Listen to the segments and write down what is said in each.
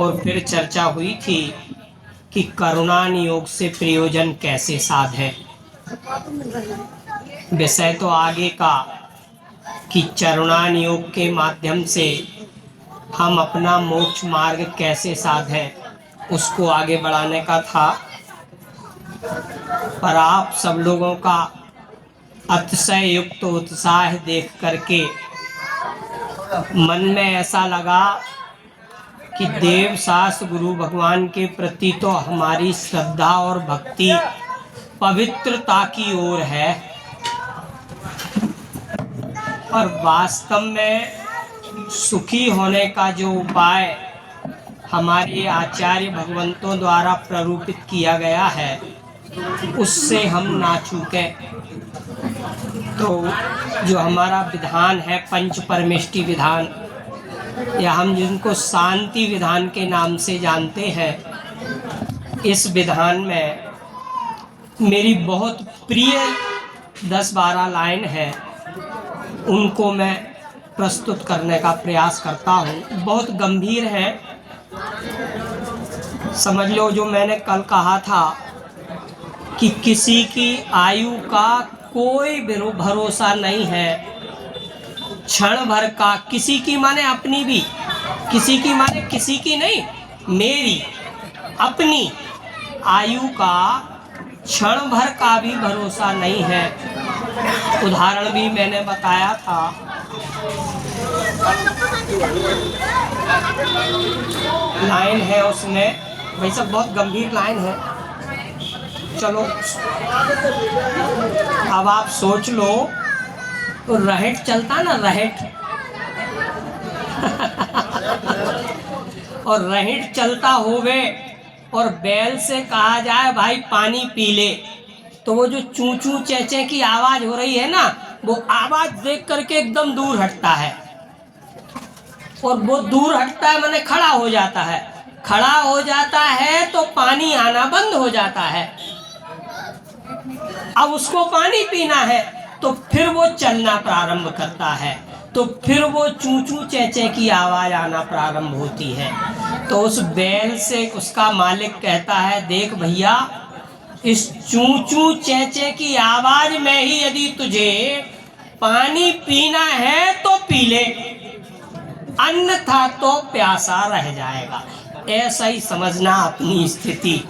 और फिर चर्चा हुई थी कि करुणा नियोग से प्रयोजन कैसे साधे। विषय तो आगे का कि करुणा नियोग के माध्यम से हम अपना मोक्ष मार्ग कैसे साधें, उसको आगे बढ़ाने का था। पर आप सब लोगों का अतिशय युक्त उत्साह देख करके मन में ऐसा लगा कि देव शास्त्र गुरु भगवान के प्रति तो हमारी श्रद्धा और भक्ति पवित्रता की ओर है, और वास्तव में सुखी होने का जो उपाय हमारे आचार्य भगवंतों द्वारा प्ररूपित किया गया है उससे हम ना चूके। तो जो हमारा विधान है पंच परमेष्टि विधान, या हम जिनको शांति विधान के नाम से जानते हैं, इस विधान में मेरी बहुत प्रिय 10-12 लाइन है, उनको मैं प्रस्तुत करने का प्रयास करता हूँ। बहुत गंभीर है, समझ लो। जो मैंने कल कहा था कि किसी की आयु का कोई भरोसा नहीं है, क्षण भर का, किसी की माने अपनी भी, किसी की माने किसी की नहीं, मेरी अपनी आयु का क्षण भर का भी भरोसा नहीं है। उदाहरण भी मैंने बताया था। लाइन है उसमें, भाई सब बहुत गंभीर लाइन है। चलो अब आप सोच लो, तो रहेट चलता ना, रहेट और रहेट चलता होवे और बैल से कहा जाए भाई पानी पी ले, तो वो जो चू चू चेचे की आवाज हो रही है ना, वो आवाज देख करके एकदम दूर हटता है, और वो दूर हटता है माने खड़ा हो जाता है, खड़ा हो जाता है तो पानी आना बंद हो जाता है। अब उसको पानी पीना है तो फिर वो चलना प्रारंभ करता है, तो फिर वो चू चू चेचे की आवाज आना प्रारंभ होती है। तो उस बैल से उसका मालिक कहता है, देख भैया, इस चू चू चेचे की आवाज में ही यदि तुझे पानी पीना है तो पी ले, अन्यथा तो प्यासा रह जाएगा। ऐसा ही समझना अपनी स्थिति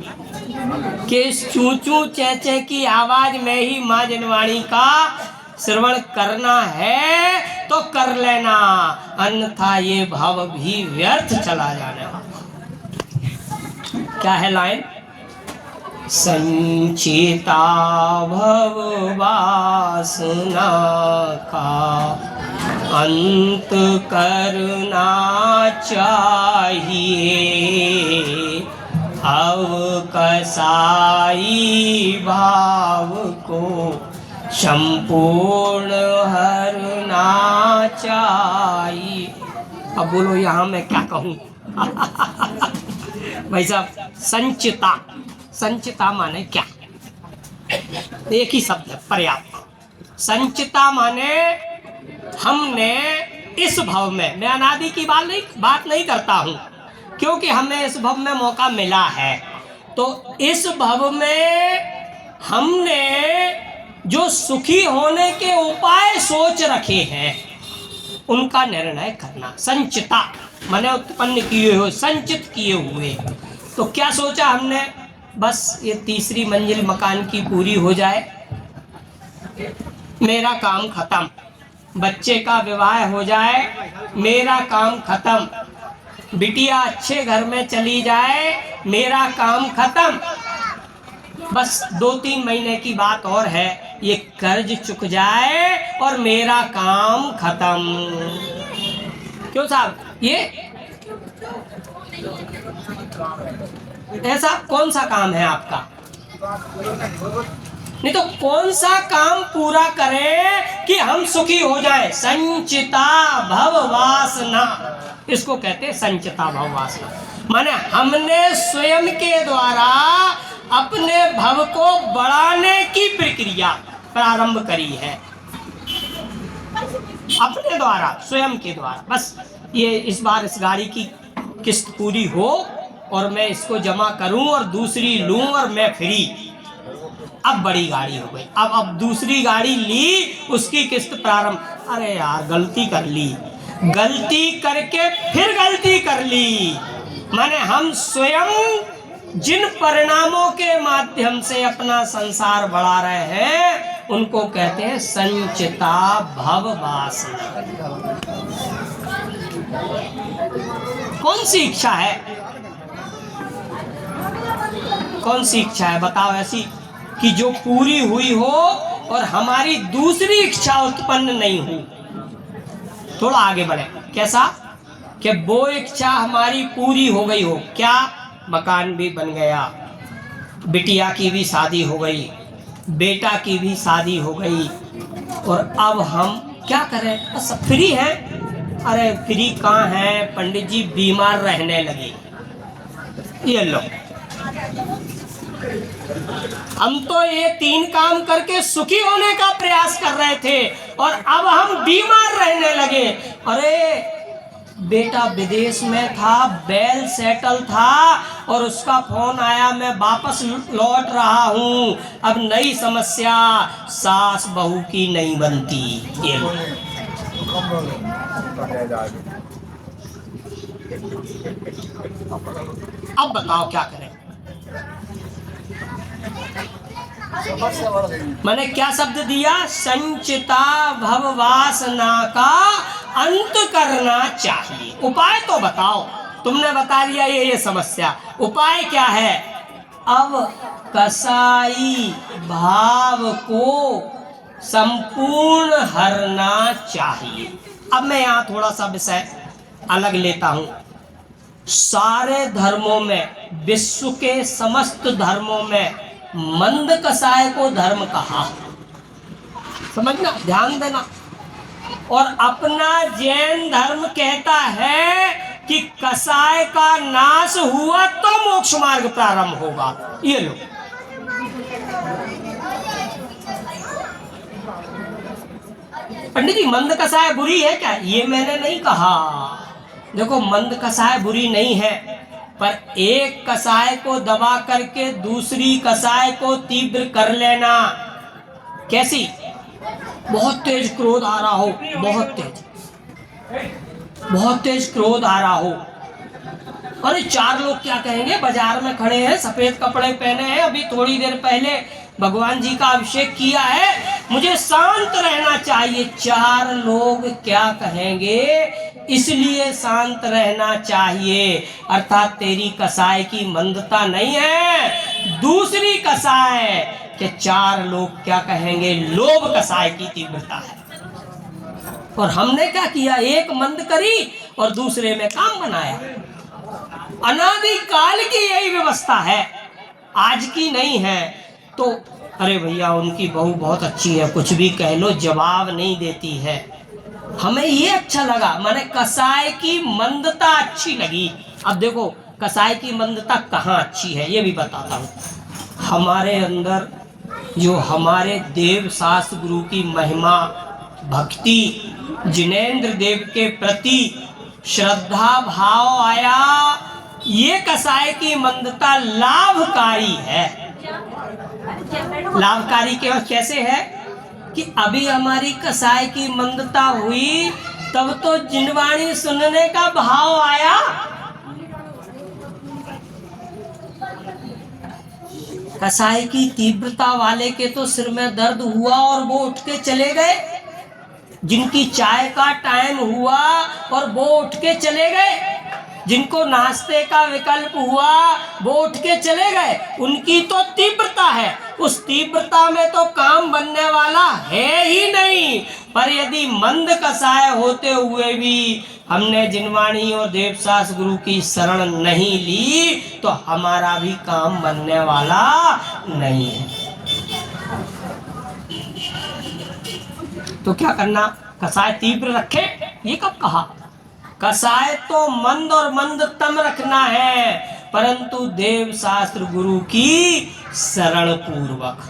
कि इस चू चू चेचे की आवाज में ही माँ जनवाणी का श्रवण करना है तो कर लेना, अन्यथा ये भाव भी व्यर्थ चला जाने वाला। क्या है लाइन? संचिता भव वासना का अंत करना चाहिए, अवकसाई भाव को संपूर्ण हरना चाहिए। अब बोलो यहाँ मैं क्या कहूँ? भाई साहब, संचिता, संचिता माने क्या? एक ही शब्द है, पर्याप्त। संचिता माने हमने इस भव में, मैं अनादि की बात नहीं करता हूँ, क्योंकि हमें इस भव में मौका मिला है, तो इस भव में हमने जो सुखी होने के उपाय सोच रखे हैं उनका निर्णय करना। संचिता माने उत्पन्न किए हुए, संचित किए हुए। तो क्या सोचा हमने? बस ये तीसरी मंजिल मकान की पूरी हो जाए, मेरा काम खत्म, बच्चे का विवाह हो जाए, मेरा काम खत्म, बिटिया अच्छे घर में चली जाए, मेरा काम खत्म। बस 2-3 महीने की बात और है, ये कर्ज चुक जाए और मेरा काम खत्म। क्यों साहब? ये ऐसा कौन सा काम है आपका? नहीं तो कौन सा काम पूरा करें कि हम सुखी हो जाए? संचिता भव वासना, इसको कहते हैं संचिता भव वासना। माने हमने स्वयं के द्वारा अपने भव को बढ़ाने की प्रक्रिया प्रारंभ करी है, अपने द्वारा, स्वयं के द्वारा। बस ये इस बार इस गाड़ी की किस्त पूरी हो और मैं इसको जमा करूं और दूसरी लूं और मैं फ्री। अब बड़ी गाड़ी हो गई, अब दूसरी गाड़ी ली, उसकी किस्त प्रारंभ। अरे यार गलती कर ली, गलती करके फिर गलती कर ली। माने हम स्वयं जिन परिणामों के माध्यम से अपना संसार बढ़ा रहे हैं उनको कहते हैं संचिता भव वासना। कौन सी इच्छा है, कौन सी इच्छा है बताओ ऐसी कि जो पूरी हुई हो और हमारी दूसरी इच्छा उत्पन्न नहीं हुई। थोड़ा आगे बढ़े, कैसा कि वो इच्छा हमारी पूरी हो गई हो, क्या मकान भी बन गया, बिटिया की भी शादी हो गई, बेटा की भी शादी हो गई, और अब हम क्या करें, बस फ्री हैं। अरे फ्री कहाँ है पंडित जी, बीमार रहने लगे। ये लो, हम तो ये 3 काम करके सुखी होने का प्रयास कर रहे थे और अब हम बीमार रहने लगे। अरे बेटा विदेश में था, वेल सेटल था और उसका फोन आया, मैं वापस लौट रहा हूँ, अब नई समस्या, सास बहू की नहीं बनती। ये अब बताओ क्या करें। मैंने क्या शब्द दिया, संचिता भव वासना का अंत करना चाहिए। उपाय तो बताओ, तुमने बता दिया ये समस्या, उपाय क्या है। अब कसाई भाव को संपूर्ण हरना चाहिए। अब मैं यहाँ थोड़ा सा विषय अलग लेता हूँ। सारे धर्मों में, विश्व के समस्त धर्मों में मंद कसाय को धर्म कहा, समझना, ध्यान देना। और अपना जैन धर्म कहता है कि कसाय का नाश हुआ तो मोक्ष मार्ग प्रारंभ होगा। ये लो, पंडित जी मंद कसाय बुरी है क्या, ये मैंने नहीं कहा। देखो मंद कसाय बुरी नहीं है, पर एक कसाय को दबा करके दूसरी कसाय को तीव्र कर लेना। कैसी, बहुत तेज क्रोध आ रहा हो, बहुत तेज क्रोध आ रहा हो। अरे 4 लोग क्या कहेंगे, बाजार में खड़े हैं, सफेद कपड़े पहने हैं, अभी थोड़ी देर पहले भगवान जी का अभिषेक किया है, मुझे शांत रहना चाहिए। 4 लोग क्या कहेंगे, इसलिए शांत रहना चाहिए। अर्थात तेरी कसाय की मंदता नहीं है, दूसरी कसाय के 4 लोग क्या कहेंगे, लोभ कसाय की तीव्रता है। और हमने क्या किया, एक मंद करी और दूसरे में काम बनाया। अनादि काल की यही व्यवस्था है, आज की नहीं है। तो अरे भैया उनकी बहू बहुत अच्छी है, कुछ भी कह लो जवाब नहीं देती है, हमें ये अच्छा लगा, माने कसाय की मंदता अच्छी लगी। अब देखो कसाय की मंदता कहाँ अच्छी है ये भी बताता हूँ। हमारे अंदर जो हमारे देव शास्त्र गुरु की महिमा, भक्ति, जिनेंद्र देव के प्रति श्रद्धा भाव आया, ये कसाय की मंदता लाभकारी है। लाभकारी कैसे है कि अभी हमारी कसाय की मंदता हुई तब तो जिनवाणी सुनने का भाव आया, कसाय की तीव्रता वाले के तो सिर में दर्द हुआ और वो उठ के चले गए, जिनकी चाय का टाइम हुआ और वो उठ के चले गए, जिनको नाश्ते का विकल्प हुआ वो उठ के चले गए, उनकी तो तीव्रता है, उस तीव्रता में तो काम बनने वाला है ही नहीं। पर यदि मंद कसाय होते हुए भी हमने जिनवाणी और देवशास्त्र गुरु की शरण नहीं ली तो हमारा भी काम बनने वाला नहीं है। तो क्या करना, कसाय तीव्र रखे, ये कब कहा। कसाय तो मंद और मंदतम रखना है, परंतु देव शास्त्र गुरु की शरण पूर्वक।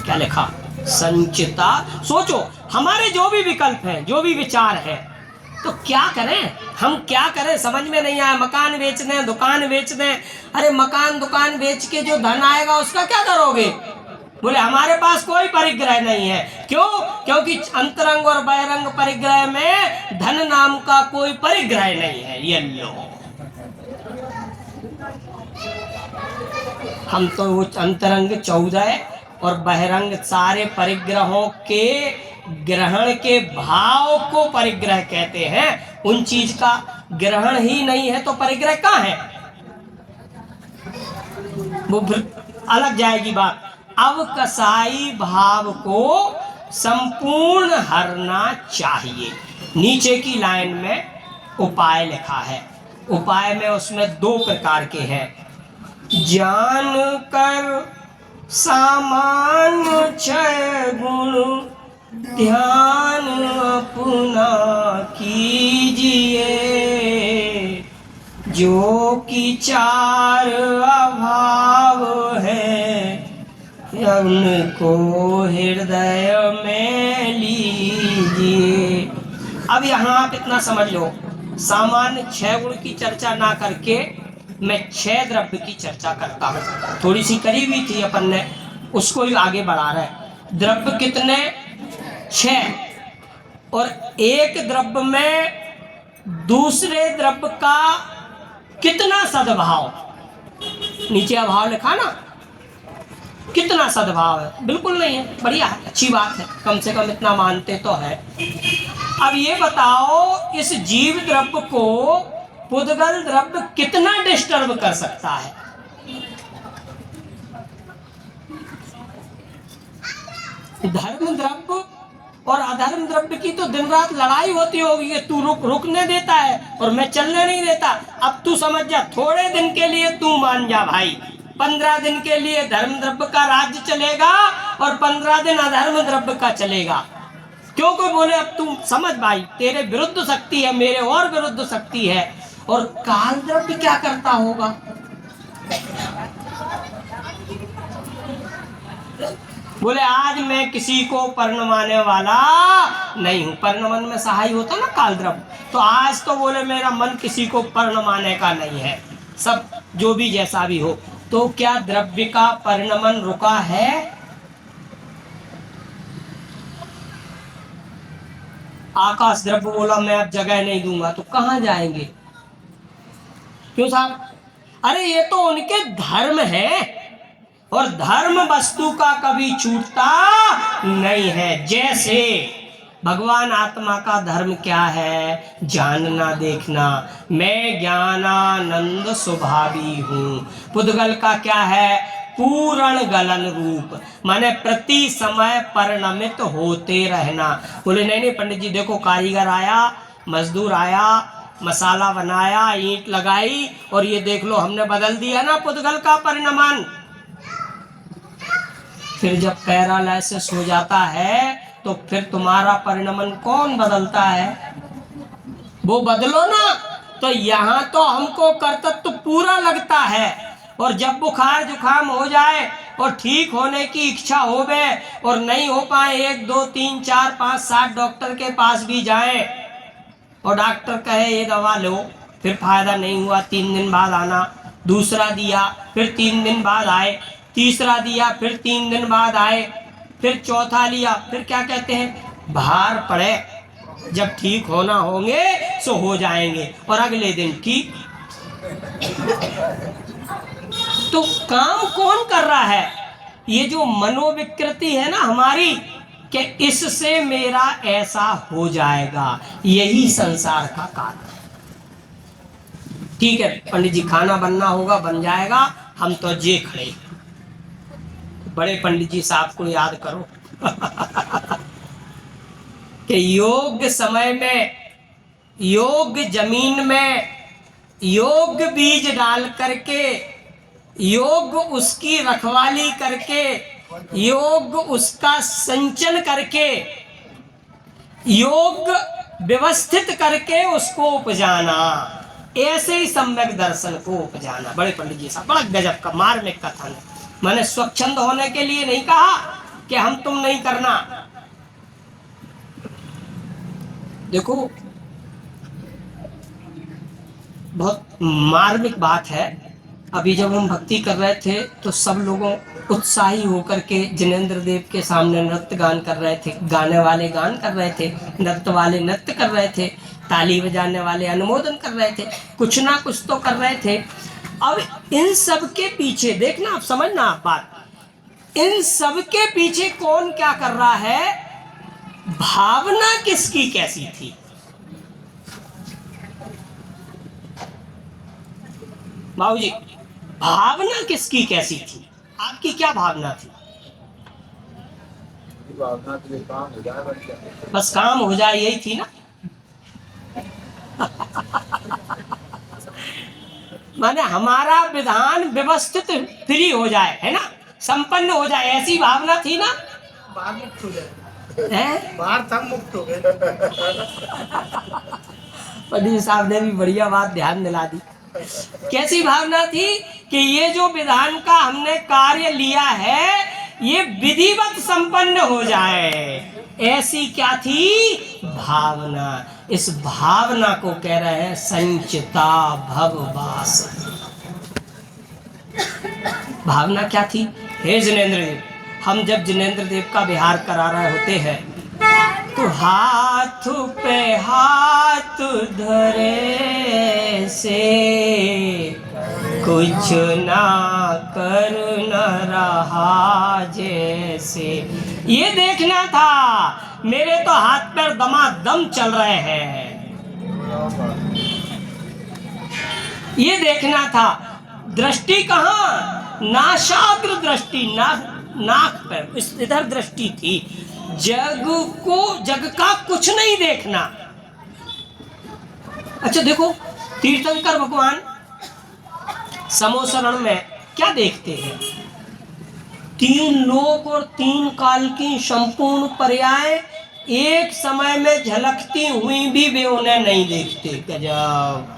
क्या लिखा, संचिता। सोचो हमारे जो भी विकल्प हैं, जो भी विचार है, तो क्या करें, हम क्या करें, समझ में नहीं आया। मकान बेच दें, दुकान बेच दें। अरे मकान दुकान बेच के जो धन आएगा उसका क्या करोगे? बोले हमारे पास कोई परिग्रह नहीं है। क्यों? क्योंकि अंतरंग और बहिरंग परिग्रह में धन नाम का कोई परिग्रह नहीं है। ये लो, हम तो वो अंतरंग 14 और बहिरंग सारे परिग्रहों के ग्रहण के भाव को परिग्रह कहते हैं। उन चीज का ग्रहण ही नहीं है तो परिग्रह कहाँ है? वो अलग जाएगी बात। अब कसाई भाव को संपूर्ण हरना चाहिए। नीचे की लाइन में उपाय लिखा है। उपाय में उसमें 2 प्रकार के हैं। जान कर सामान 6 गुण ध्यान अपना कीजिए, जो कि 4 अभाव है उनको हृदय में लीजिए। अब यहाँ आप इतना समझ लो, सामान्य 6 गुण की चर्चा ना करके मैं 6 द्रव्य की चर्चा करता हूँ। थोड़ी सी करी हुई थी अपन ने, उसको ही आगे बढ़ा रहे हैं। द्रव्य कितने? 6। और एक द्रव्य में दूसरे द्रव्य का कितना सद्भाव? नीचे अभाव लिखा ना, कितना सद्भाव है? बिल्कुल नहीं है। बढ़िया है, अच्छी बात है, कम से कम इतना मानते तो है। अब ये बताओ, इस जीव द्रव्य को पुद्गल द्रव्य कितना डिस्टर्ब कर सकता है? धर्म द्रव्य और अधर्म द्रव्य की तो दिन रात लड़ाई होती होगी कि तू रुकने देता है और मैं चलने नहीं देता। अब तू समझ जा, थोड़े दिन के लिए तू मान जा भाई, 15 दिन के लिए धर्म द्रव्य का राज्य चलेगा और 15 दिन अधर्म द्रव्य का चलेगा। क्योंकि बोले अब तू समझ भाई, तेरे विरुद्ध शक्ति है, मेरे और विरुद्ध शक्ति है। और काल द्रव्य क्या करता होगा? बोले आज मैं किसी को परिणमाने वाला नहीं हूं। परिणमन में सहाय होता ना काल द्रव्य, तो आज तो बोले मेरा मन किसी को परिणमाने का नहीं है, सब जो भी जैसा भी हो। तो क्या द्रव्य का परिणमन रुका है? आकाश द्रव्य बोला मैं अब जगह नहीं दूंगा, तो कहां जाएंगे? क्यों साहब? अरे ये तो उनके धर्म है और धर्म वस्तु का कभी छूटता नहीं है। जैसे भगवान आत्मा का धर्म क्या है? जानना, देखना। मैं ज्ञानानंद स्वभावी हूँ। पुद्गल का क्या है? पूर्ण गलन रूप, माने प्रति समय परिणमित होते रहना। बोले नहीं नहीं पंडित जी, देखो कारीगर आया, मजदूर आया, मसाला बनाया, ईंट लगाई और ये देख लो हमने बदल दिया ना पुद्गल का परिणमन। फिर जब पैरालिसिस हो जाता है तो फिर तुम्हारा परिणमन कौन बदलता है? वो बदलो ना। तो यहाँ तो हमको कर्तव्य पूरा लगता है, और जब बुखार जुखाम हो जाए और ठीक होने की इच्छा हो गए और नहीं हो पाए, 1 2 3 4 5 7 डॉक्टर के पास भी जाएं और डॉक्टर कहे ये दवा लो, फिर फायदा नहीं हुआ, 3 दिन बाद आना। दूसरा दिया, फिर 3 दिन बाद आए। तीसरा दिया, फिर 3 दिन बाद आए। फिर चौथा लिया, फिर क्या कहते हैं? भार पड़े, जब ठीक होना होंगे सो हो जाएंगे, और अगले दिन ठीक। तो काम कौन कर रहा है? ये जो मनोविकृति है ना हमारी, कि इससे मेरा ऐसा हो जाएगा, यही संसार का कारण है। ठीक है पंडित जी, खाना बनना होगा, बन जाएगा, हम तो जे खड़े। बड़े पंडित जी साहब को याद करो कि योग्य समय में, योग्य जमीन में, योग्य बीज डाल करके, योग्य उसकी रखवाली करके, योग्य उसका संचन करके, योग्य व्यवस्थित करके उसको उपजाना, ऐसे ही सम्यक दर्शन को उपजाना। बड़े पंडित जी साहब बड़ा गजब का मार्मिक कथन है। मैंने स्वच्छंद होने के लिए नहीं कहा कि हम तुम नहीं करना। देखो बहुत मार्मिक बात है। अभी जब हम भक्ति कर रहे थे तो सब लोगों उत्साही होकर के जिनेंद्र देव के सामने नृत्य गान कर रहे थे, गाने वाले गान कर रहे थे, नृत्य वाले नृत्य कर रहे थे, ताली बजाने वाले अनुमोदन कर रहे थे, कुछ ना कुछ तो कर रहे थे। अब इन सब के पीछे देखना, आप समझना आप बात, इन सब के पीछे कौन क्या कर रहा है, भावना किसकी कैसी थी। बाबू जी, भावना किसकी कैसी थी, आपकी क्या भावना थी? भावना के लिए काम हो जाए, बस काम हो जाए, यही थी ना। माने हमारा विधान व्यवस्थित फ्री हो जाए, है ना, संपन्न हो जाए, ऐसी भावना थी ना। बाहर मुक्त हो जाए, हैं? बाहर सब मुक्त हो गए। पंडित साहब ने भी बढ़िया बात ध्यान दिला दी। कैसी भावना थी कि ये जो विधान का हमने कार्य लिया है ये विधिवत संपन्न हो जाए, ऐसी क्या थी भावना। इस भावना को कह रहे हैं संचिता भववास। भावना क्या थी? हे जिनेंद्र देव, हम जब जिनेंद्र देव का विहार करा रहे होते हैं तो हाथ पे हाथ धरे से कुछ ना कर न रहा जैसे, ये देखना था। मेरे तो हाथ पैर दमादम चल रहे हैं, ये देखना था। दृष्टि कहाँ? नाशाग्र दृष्टि, नाक पर इधर दृष्टि थी। जग को, जग का कुछ नहीं देखना। अच्छा देखो, तीर्थंकर भगवान समोसरण में क्या देखते हैं? 3 लोक और 3 काल की संपूर्ण पर्याय एक समय में झलकती हुई भी वे उन्हें नहीं देखते। गजब!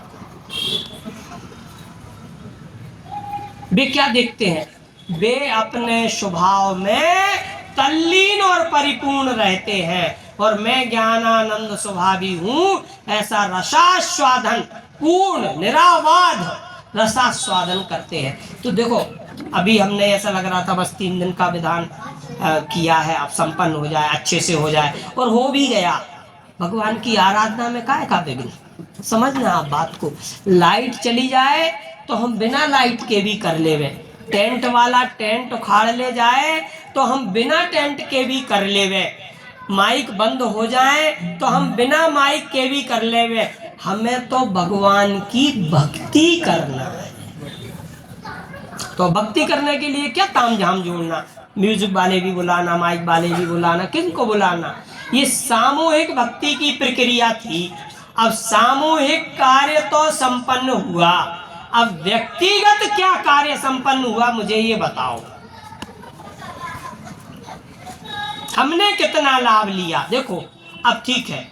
वे क्या देखते हैं? वे अपने स्वभाव में तल्लीन और परिपूर्ण रहते हैं, और मैं ज्ञानानंद स्वभावी हूँ, ऐसा रसास्वादन, पूर्ण निरावाद रसास्वादन करते हैं। तो देखो, अभी हमने ऐसा लग रहा था बस 3 दिन का विधान किया है, अब संपन्न हो जाए, अच्छे से हो जाए, और हो भी गया। भगवान की आराधना में काहे का विघ्न? समझना आप बात को। लाइट चली जाए तो हम बिना लाइट के भी कर लेवे, टेंट वाला टेंट उखाड़ ले जाए तो हम बिना टेंट के भी कर लेवे, माइक बंद हो जाए तो हम बिना माइक के भी कर लेवे। हमें तो भगवान की भक्ति करना है। तो भक्ति करने के लिए क्या तामझाम जोड़ना, म्यूजिक वाले भी बुलाना, माइक वाले भी बुलाना, किनको बुलाना? ये सामूहिक भक्ति की प्रक्रिया थी। अब सामूहिक कार्य तो संपन्न हुआ, अब व्यक्तिगत क्या कार्य संपन्न हुआ, मुझे ये बताओ। हमने कितना लाभ लिया? देखो, अब ठीक है,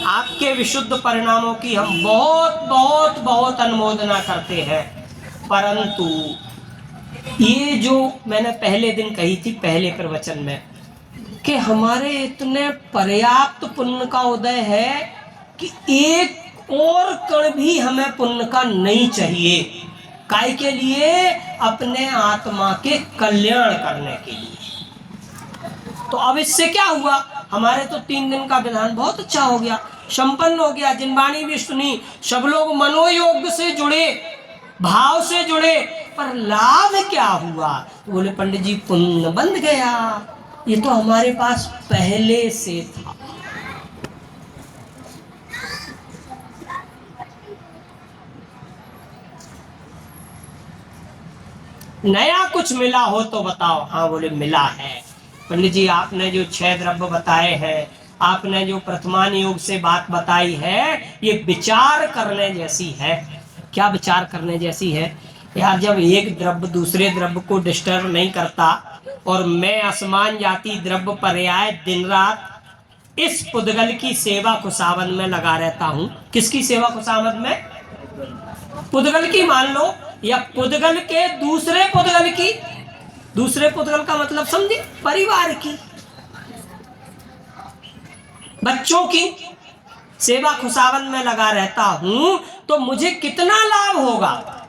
आपके विशुद्ध परिणामों की हम बहुत बहुत बहुत अनुमोदना करते हैं, परंतु ये जो मैंने पहले दिन कही थी, पहले प्रवचन में, कि हमारे इतने पर्याप्त पुण्य का उदय है कि एक और कण भी हमें पुण्य का नहीं चाहिए। काय के लिए? अपने आत्मा के कल्याण करने के लिए। तो अब इससे क्या हुआ? हमारे तो 3 दिन का विधान बहुत अच्छा हो गया, संपन्न हो गया। जिनवाणी भी सुनी, सब लोग मनोयोग से जुड़े, भाव से जुड़े, पर लाभ क्या हुआ? बोले पंडित जी पुण्य बंध गया, ये तो हमारे पास पहले से था। नया कुछ मिला हो तो बताओ। हाँ, बोले मिला है पंडित जी, आपने जो 6 द्रव्य बताए हैं, आपने जो प्रथमान योग से बात बताई है, ये विचार करने जैसी है। क्या विचार करने जैसी है? यार, जब एक द्रव्य दूसरे द्रव्य को डिस्टर्ब नहीं करता, और मैं असमान जाति द्रव्य पर्याय दिन रात इस पुद्गल की सेवा खुशामद में लगा रहता हूँ। किसकी सेवा खुशामद में? पुद्गल की मान लो, या पुद्गल के दूसरे पुद्गल की। दूसरे पुद्गल का मतलब समझे? परिवार की, बच्चों की सेवा खुशावन में लगा रहता हूं तो मुझे कितना लाभ होगा,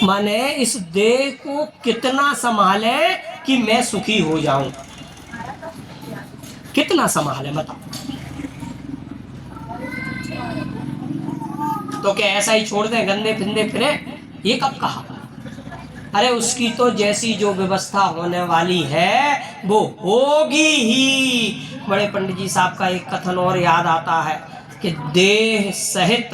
माने इस देह को कितना संभाले कि मैं सुखी हो जाऊं, कितना संभाले बताओ। तो क्या ऐसा ही छोड़ दें गंदे फिंदे फिरे, ये कब कहा। अरे उसकी तो जैसी जो व्यवस्था होने वाली है वो होगी ही। बड़े पंडित जी साहब का एक कथन और याद आता है कि देह सहित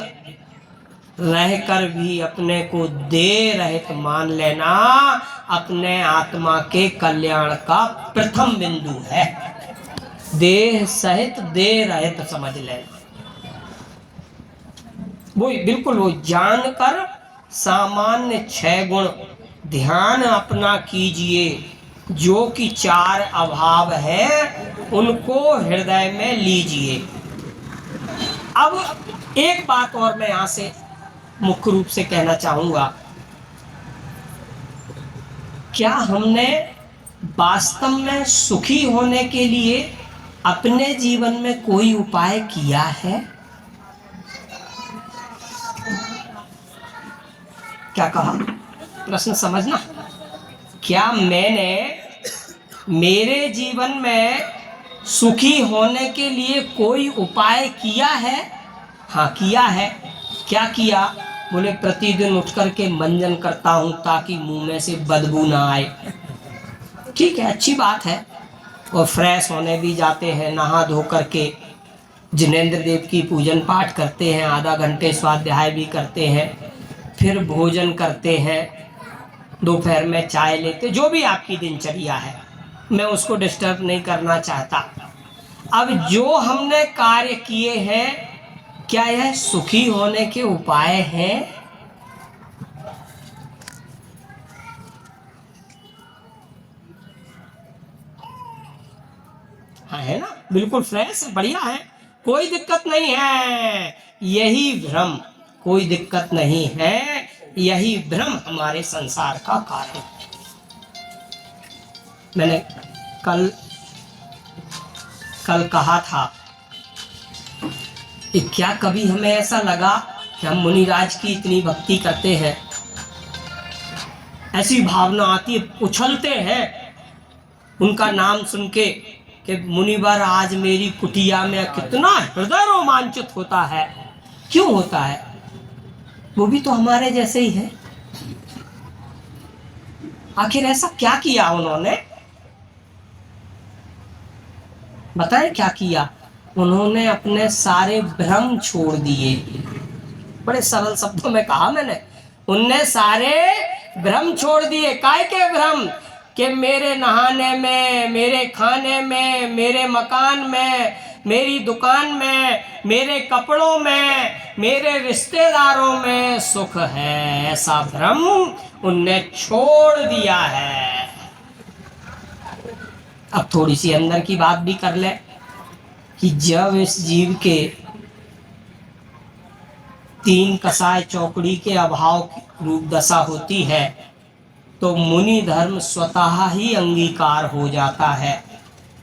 रहकर भी अपने को देह रहित मान लेना अपने आत्मा के कल्याण का प्रथम बिंदु है। देह सहित देह रहित समझ लेना, वो बिल्कुल वो जानकर सामान्य 6 गुण ध्यान अपना कीजिए, जो कि 4 अभाव है उनको हृदय में लीजिए। अब एक बात और मैं यहाँ से मुख्य रूप से कहना चाहूँगा, क्या हमने वास्तव में सुखी होने के लिए अपने जीवन में कोई उपाय किया है? क्या कहा, प्रश्न समझना। क्या मैंने मेरे जीवन में सुखी होने के लिए कोई उपाय किया है? हाँ किया है। क्या किया? बोले प्रतिदिन उठ करके मंजन करता हूँ ताकि मुंह में से बदबू ना आए। ठीक है, अच्छी बात है। और फ्रेश होने भी जाते हैं, नहा धो करके जिनेंद्र देव की पूजन पाठ करते हैं, आधा घंटे स्वाध्याय भी करते हैं, फिर भोजन करते हैं, दोपहर में चाय लेते, जो भी आपकी दिनचर्या है, मैं उसको डिस्टर्ब नहीं करना चाहता। अब जो हमने कार्य किए हैं क्या यह सुखी होने के उपाय हैं? हाँ है ना, बिल्कुल फ्रेश, बढ़िया है, कोई दिक्कत नहीं है। यही भ्रम, कोई दिक्कत नहीं है, यही भ्रम हमारे संसार का कारण। मैंने कल कहा था कि क्या कभी हमें ऐसा लगा कि हम मुनिराज की इतनी भक्ति करते हैं, ऐसी भावना आती है, उछलते हैं उनका नाम सुन के कि मुनिवर आज मेरी कुटिया में, कितना हृदय रोमांचित होता है। क्यों होता है? वो भी तो हमारे जैसे ही है। आखिर ऐसा क्या किया उन्होंने, बताएं क्या किया? उन्होंने अपने सारे भ्रम छोड़ दिए। बड़े सरल शब्दों में कहा मैंने, उनने सारे भ्रम छोड़ दिए। काय के भ्रम? कि मेरे नहाने में, मेरे खाने में, मेरे मकान में, मेरी दुकान में, मेरे कपड़ों में, मेरे रिश्तेदारों में सुख है, ऐसा भ्रम उनने छोड़ दिया है। अब थोड़ी सी अंदर की बात भी कर ले कि जब इस जीव के 3 कसाय चौकड़ी के अभाव रूप दशा होती है तो मुनि धर्म स्वतः ही अंगीकार हो जाता है।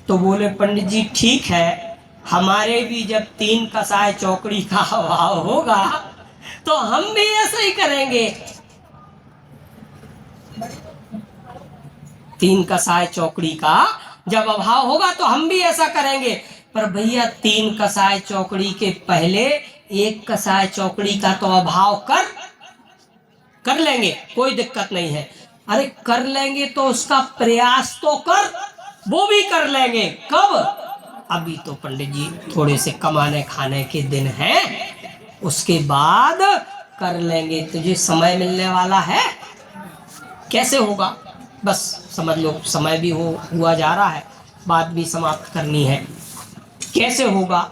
तो बोले पंडित जी ठीक है, हमारे भी जब 3 कसाय चौकड़ी का अभाव होगा तो हम भी ऐसा ही करेंगे। 3 कसाय चौकड़ी का जब अभाव होगा तो हम भी ऐसा करेंगे। पर भैया 3 कसाय चौकड़ी के पहले 1 कसाय चौकड़ी का तो अभाव कर लेंगे, कोई दिक्कत नहीं है। अरे कर लेंगे तो उसका प्रयास तो कर, वो भी कर लेंगे। कब? अभी तो पंडित जी थोड़े से कमाने खाने के दिन हैं, उसके बाद कर लेंगे। तुझे समय मिलने वाला है, कैसे होगा? बस समझ लो समय भी हुआ जा रहा है, बात भी समाप्त करनी है। कैसे होगा?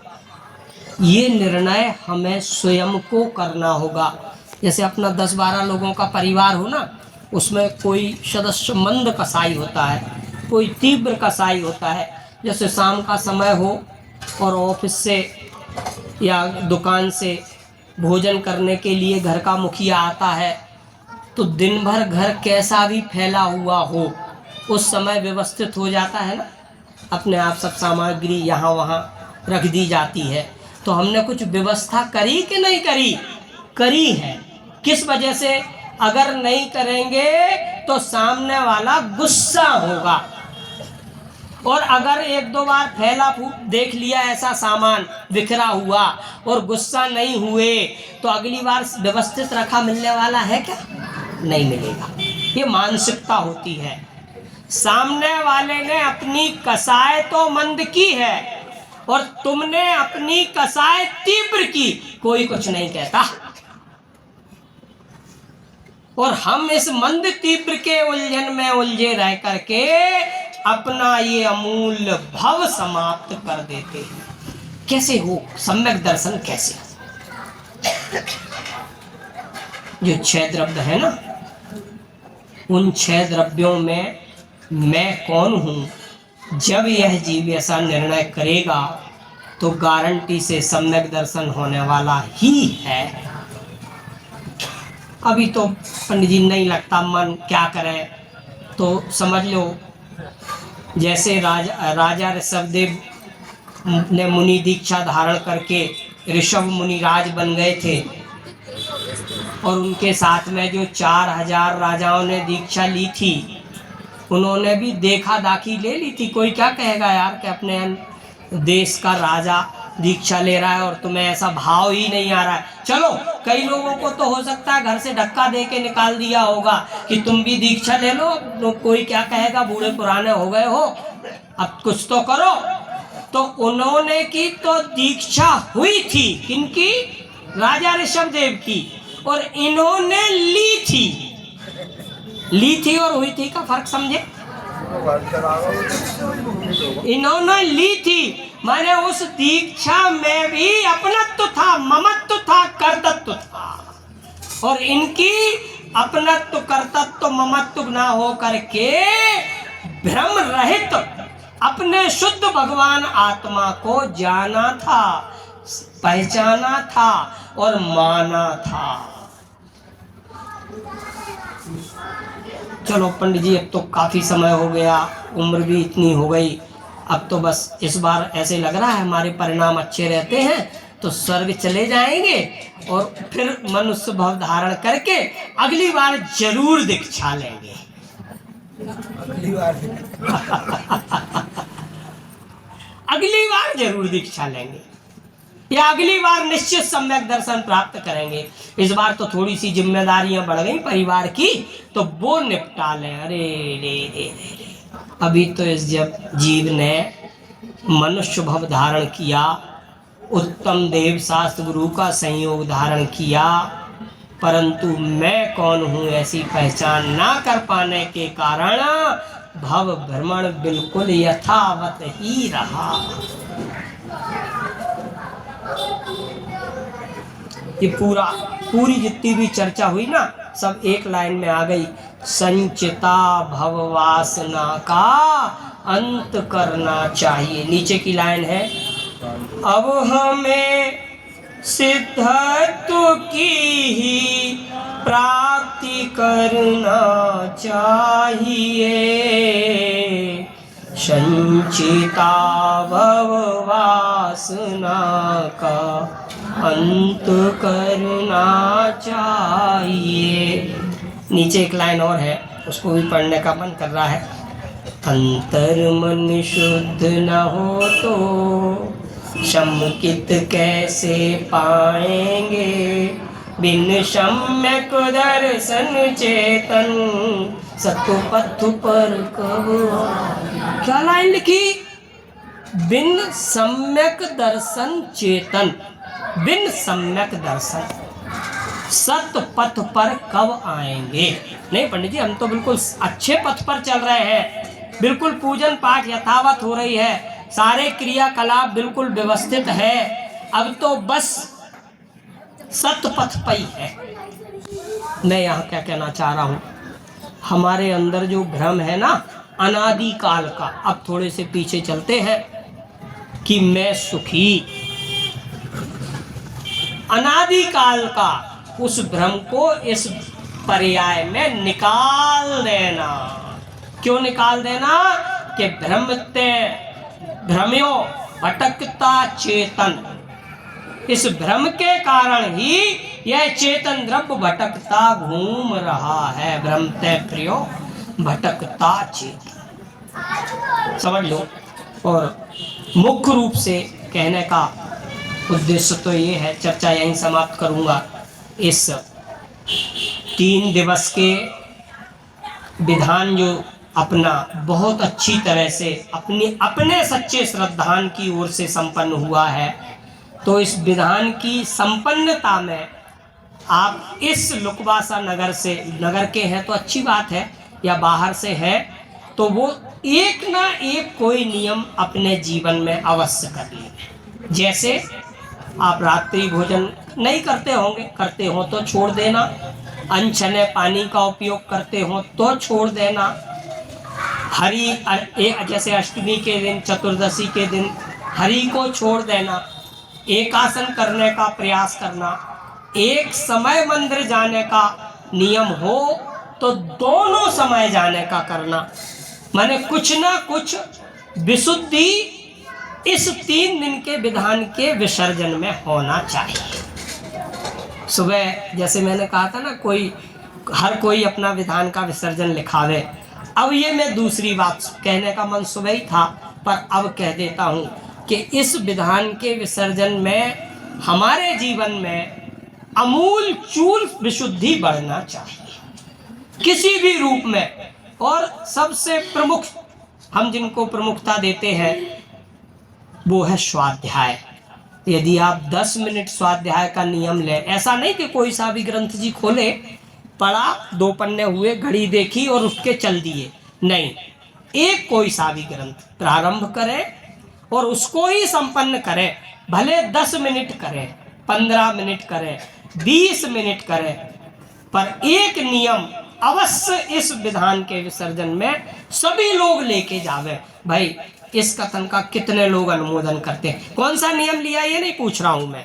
ये निर्णय हमें स्वयं को करना होगा। जैसे अपना 10-12 लोगों का परिवार हो ना, उसमें कोई सदस्य मंद कसाई होता है, कोई तीव्र कसाई होता है। जैसे शाम का समय हो और ऑफिस से या दुकान से भोजन करने के लिए घर का मुखिया आता है, तो दिन भर घर कैसा भी फैला हुआ हो, उस समय व्यवस्थित हो जाता है ना, अपने आप सब सामग्री यहाँ वहाँ रख दी जाती है। तो हमने कुछ व्यवस्था करी कि नहीं करी? करी है। किस वजह से? अगर नहीं करेंगे तो सामने वाला गुस्सा होगा, और अगर एक दो बार फैला देख लिया ऐसा सामान बिखरा हुआ और गुस्सा नहीं हुए तो अगली बार व्यवस्थित रखा मिलने वाला है क्या? नहीं मिलेगा। ये मानसिकता होती है। सामने वाले ने अपनी कसाई तो मंद की है और तुमने अपनी कसाई तीव्र की, कोई कुछ नहीं कहता। और हम इस मंद तीव्र के उलझन में उलझे रह करके अपना ये अमूल्य भव समाप्त कर देते हैं। कैसे हो? सम्यक दर्शन कैसे? जो 6 द्रव्य है ना, उन 6 द्रव्यों में मैं कौन हूं, जब यह जीव ऐसा निर्णय करेगा तो गारंटी से सम्यक दर्शन होने वाला ही है। अभी तो पंडित जी नहीं लगता मन, क्या करें? तो समझ लो जैसे राजा ऋषभदेव ने मुनि दीक्षा धारण करके ऋषभ मुनिराज बन गए थे, और उनके साथ में जो 4000 राजाओं ने दीक्षा ली थी, उन्होंने भी देखा दाखी ले ली थी। कोई क्या कहेगा यार कि अपने देश का राजा दीक्षा ले रहा है और तुम्हें ऐसा भाव ही नहीं आ रहा है। चलो, कई लोगों को तो हो सकता है घर से धक्का दे के निकाल दिया होगा कि तुम भी दीक्षा ले लो, तो कोई क्या कहेगा, बूढ़े पुराने हो गए हो, अब कुछ तो करो। तो उन्होंने की तो दीक्षा हुई थी, किनकी? राजा ऋषभदेव की, और इन्होंने ली थी और हुई थी का फर्क समझे? इन्होंने ली थी माने उस दीक्षा में भी अपनत्व था, ममत्व था, कर्तृत्व था, और इनकी अपनत्व कर्तृत्व ममत्व ना हो करके भ्रम रहित अपने शुद्ध भगवान आत्मा को जाना था, पहचाना था और माना था। चलो पंडित जी, अब तो काफ़ी समय हो गया, उम्र भी इतनी हो गई, अब तो बस इस बार ऐसे लग रहा है हमारे परिणाम अच्छे रहते हैं तो स्वर्ग चले जाएंगे, और फिर मनुष्य भव धारण करके अगली बार जरूर दीक्षा लेंगे। अगली बार जरूर दीक्षा लेंगे, या अगली बार निश्चित सम्यक दर्शन प्राप्त करेंगे। इस बार तो थोड़ी सी जिम्मेदारियां बढ़ गई परिवार की, तो वो निपटा लें। अरे रे रे रे, अभी तो इस जब जीव ने मनुष्य भव धारण किया, उत्तम देव शास्त्र गुरु का संयोग धारण किया, परंतु मैं कौन हूँ ऐसी पहचान ना कर पाने के कारण भव भ्रमण बिल्कुल यथावत ही रहा। ये पूरी जितनी भी चर्चा हुई ना, सब एक लाइन में आ गई। संचिता भव वासना का अंत करना चाहिए। नीचे की लाइन है, अब हमें सिद्धत्व की ही प्राप्ति करना चाहिए। संचिता भव वासना का अंत करना चाहिए। नीचे एक लाइन और है, उसको भी पढ़ने का मन कर रहा है। अंतर मन शुद्ध न हो तो शमकित कैसे पाएंगे, बिन सम्यक दर्शन चेतन सतुपथ पर कब। क्या लाइन लिखी? बिन सम्यक दर्शन चेतन, बिन सम्यक दर्शन सत पथ पर कब आएंगे। नहीं पंडित जी, हम तो बिल्कुल अच्छे पथ पर चल रहे हैं, बिल्कुल पूजन पाठ यथावत हो रही है, सारे क्रियाकलाप बिल्कुल व्यवस्थित है, अब तो बस सत पथ पर ही है। मैं यहाँ क्या कहना चाह रहा हूँ, हमारे अंदर जो भ्रम है ना अनादि काल का, अब थोड़े से पीछे चलते हैं कि मैं सुखी, अनादि काल का उस भ्रम को इस पर्याय में निकाल देना। क्यों निकाल देना? कि भ्रम्यो भटकता चेतन, इस भ्रम के कारण ही यह चेतन द्रव्य भटकता घूम रहा है। भ्रमते प्रियो भटकता चेतन, समझ लो। और मुख्य रूप से कहने का उद्देश्य तो ये है, चर्चा यहीं समाप्त करूंगा। इस 3 दिवस के विधान जो अपना बहुत अच्छी तरह से अपने सच्चे श्रद्धान की ओर से संपन्न हुआ है, तो इस विधान की संपन्नता में आप इस लुकवासा नगर से, नगर के हैं तो अच्छी बात है, या बाहर से है तो वो एक ना एक कोई नियम अपने जीवन में अवश्य कर लें। जैसे आप रात्रि भोजन नहीं करते होंगे, करते हो तो छोड़ देना। अनछने पानी का उपयोग करते हो तो छोड़ देना। जैसे अष्टमी के दिन, चतुर्दशी के दिन हरि को छोड़ देना। एकासन करने का प्रयास करना। एक समय मंदिर जाने का नियम हो तो दोनों समय जाने का करना। माने कुछ ना कुछ विशुद्धि इस 3 दिन के विधान के विसर्जन में होना चाहिए। सुबह जैसे मैंने कहा था ना, हर कोई अपना विधान का विसर्जन लिखावे। अब ये मैं दूसरी बात कहने का मन सुबह ही था, पर अब कह देता हूँ कि इस विधान के विसर्जन में हमारे जीवन में अमूल चूल विशुद्धि बढ़ना चाहिए किसी भी रूप में। और सबसे प्रमुख हम जिनको प्रमुखता देते हैं वो है स्वाध्याय। यदि आप 10 मिनट स्वाध्याय का नियम लें, ऐसा नहीं कि कोई सा भी ग्रंथ जी खोले, पढ़ा, 2 पन्ने हुए, घड़ी देखी और उठ के चल दिए, नहीं। एक कोई सा भी ग्रंथ प्रारंभ करें और उसको ही संपन्न करें। भले 10 मिनट करें, 15 मिनट करें, 20 मिनट करें, पर एक नियम अवश्य इस विधान के विसर्जन में सभी लोग लेके जावे। भाई इस कथन का कितने लोग अनुमोदन करते हैं? कौन सा नियम लिया ये नहीं पूछ रहा हूं मैं,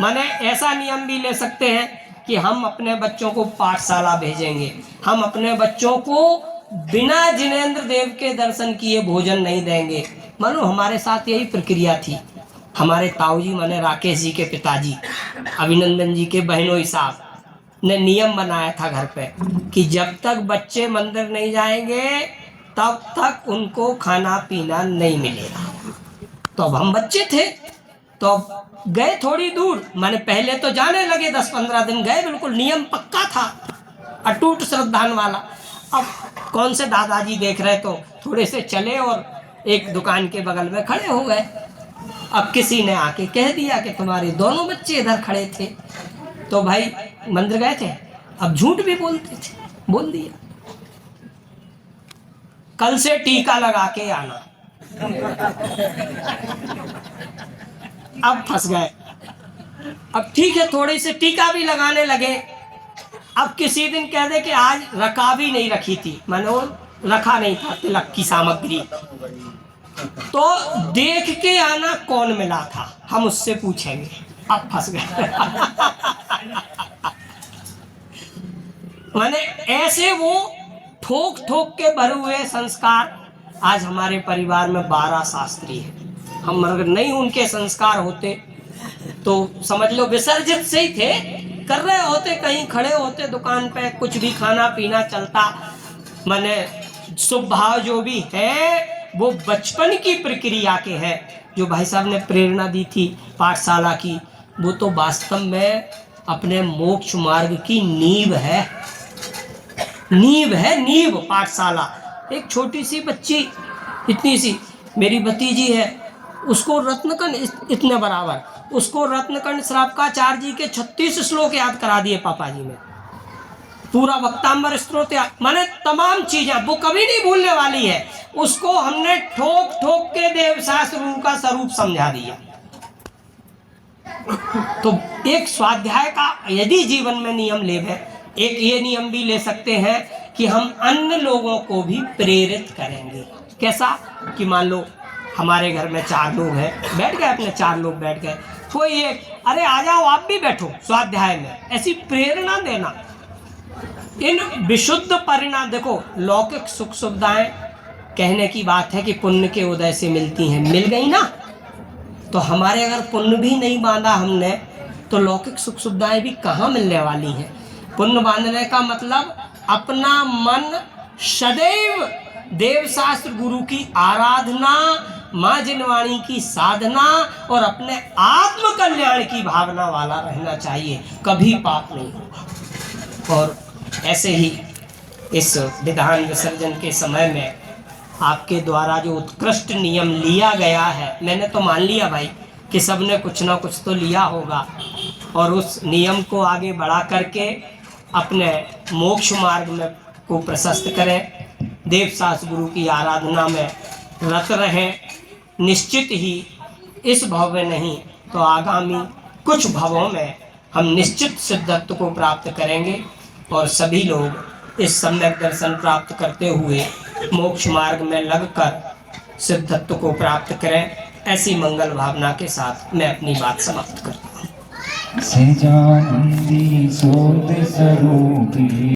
माने ऐसा नियम भी ले सकते हैं कि हम अपने बच्चों को पाठशाला भेजेंगे, हम अपने बच्चों को बिना जिनेंद्र देव के दर्शन किए भोजन नहीं देंगे। मानो हमारे साथ यही प्रक्रिया थी। हमारे ताऊ जी माने राकेश जी के पिताजी, अभिनंदन जी के बहनोई साहब ने नियम बनाया था घर पे कि जब तक बच्चे मंदिर नहीं जाएंगे तब तक उनको खाना पीना नहीं मिलेगा। तो अब हम बच्चे थे तो गए थोड़ी दूर, माने पहले तो जाने लगे, 10-15 दिन गए, बिल्कुल नियम पक्का था, अटूट श्रद्धान वाला। अब कौन से दादाजी देख रहे तो थोड़े से चले और एक दुकान के बगल में खड़े हो गए। अब किसी ने आके कह दिया कि तुम्हारे दोनों बच्चे इधर खड़े थे, तो भाई मंदिर गए थे। अब झूठ भी बोलते थे, बोल दिया कल से टीका लगा के आना। अब फंस गए। अब ठीक है, थोड़ी से टीका भी लगाने लगे। अब किसी दिन कह दे कि आज रकाबी नहीं रखी थी, मैंने वो रखा नहीं था तिलक की सामग्री, तो देख के आना कौन मिला था, हम उससे पूछेंगे। अब फंस गए। मैंने ऐसे वो ठोक ठोक के भरे हुए संस्कार। आज हमारे परिवार में 12 शास्त्री हैं। हम अगर नहीं उनके संस्कार होते तो समझ लो विसर्जित से ही थे, कर रहे होते, कहीं खड़े होते दुकान पे, कुछ भी खाना पीना चलता। मैंने स्वभाव जो भी है वो बचपन की प्रक्रिया के है। जो भाई साहब ने प्रेरणा दी थी पाठशाला की, वो तो वास्तव में अपने मोक्ष मार्ग की नींव है। नींव है, नींव पाठशाला। एक छोटी सी बच्ची, इतनी सी मेरी भतीजी है, उसको रत्नकंड इतने बराबर, उसको रत्नकंड श्रावकाचार्य जी के 36 श्लोक याद करा दिए पापा जी ने, पूरा वक्तांबर स्तोत्र, माने तमाम चीजें वो कभी नहीं भूलने वाली है। उसको हमने ठोक ठोक के देव शास्त्र का स्वरूप समझा दिया। तो एक स्वाध्याय का यदि जीवन में नियम ले, एक ये नियम भी ले सकते हैं कि हम अन्य लोगों को भी प्रेरित करेंगे। कैसा कि मान लो हमारे घर में 4 लोग हैं, बैठ गए, अपने 4 लोग बैठ गए, कोई एक अरे आ जाओ आप भी बैठो स्वाध्याय में, ऐसी प्रेरणा देना। इन विशुद्ध परिणाम, देखो लौकिक सुख सुविधाएं कहने की बात है कि पुण्य के उदय से मिलती हैं, मिल गई ना, तो हमारे अगर पुण्य भी नहीं बांधा हमने तो लौकिक सुख सुविधाएं भी कहाँ मिलने वाली हैं। पुण्य बांधने का मतलब अपना मन सदैव देव शास्त्र गुरु की आराधना, माँ जिनवाणी की साधना और अपने आत्म कल्याण की भावना वाला रहना चाहिए, कभी पाप नहीं होगा। और ऐसे ही इस विधान विसर्जन के समय में आपके द्वारा जो उत्कृष्ट नियम लिया गया है, मैंने तो मान लिया भाई कि सबने कुछ ना कुछ तो लिया होगा, और उस नियम को आगे बढ़ा करके अपने मोक्ष मार्ग में को प्रशस्त करें, देव शास्त्र गुरु की आराधना में रत रहें। निश्चित ही इस भव में नहीं तो आगामी कुछ भवों में हम निश्चित सिद्धत्व को प्राप्त करेंगे और सभी लोग इस सम्यक दर्शन प्राप्त करते हुए मोक्ष मार्ग में लगकर सिद्धत्व को प्राप्त करें। ऐसी मंगल भावना के साथ मैं अपनी बात समाप्त करता हूँ। सहजानंदी सोत स्वरूपी